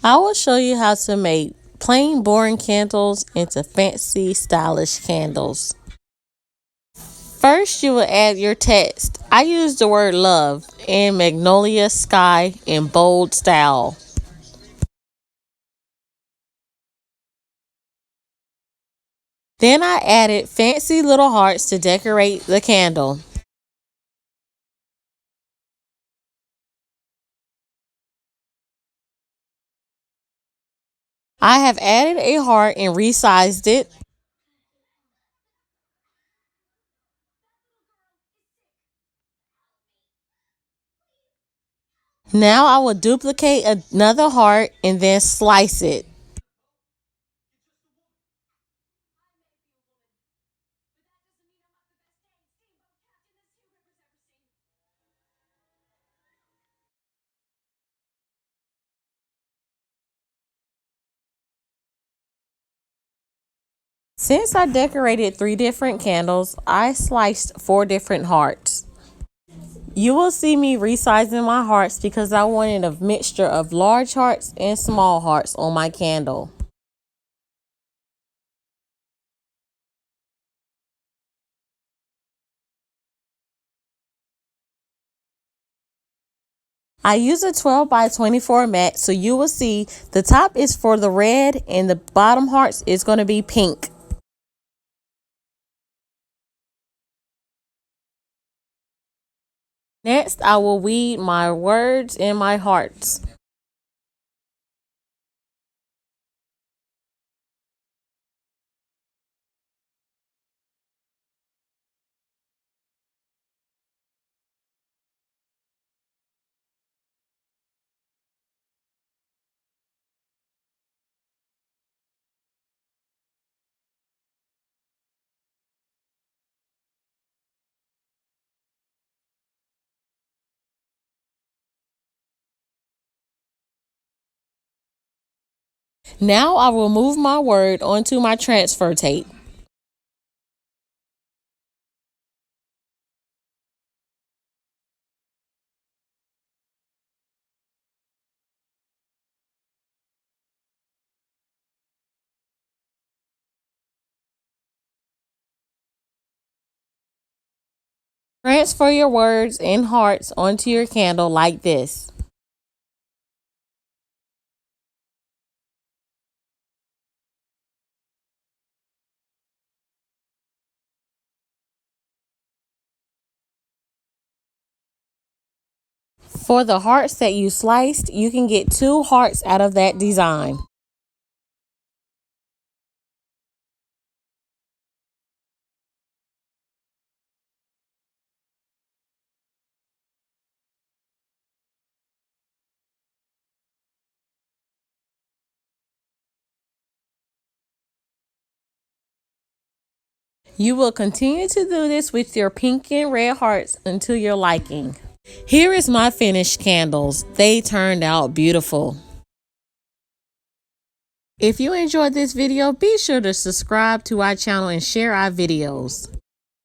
I will show you how to make plain boring candles into fancy stylish candles. First, you will add your text. I use the word love in magnolia sky in bold style. Then I added fancy little hearts to decorate the candle. I have added a heart and resized it. Now I will duplicate another heart and then slice it. Since I decorated 3 different candles, I sliced 4 different hearts. You will see me resizing my hearts because I wanted a mixture of large hearts and small hearts on my candle. I use a 12 by 24 mat, so you will see the top is for the red and the bottom hearts is going to be pink. Next, I will weed my words and my hearts. Now I will move my word onto my transfer tape. Transfer your words and hearts onto your candle like this. For the hearts that you sliced, you can get 2 hearts out of that design. You will continue to do this with your pink and red hearts until your liking. Here is my finished candles. They turned out beautiful. If you enjoyed this video, be sure to subscribe to our channel and share our videos.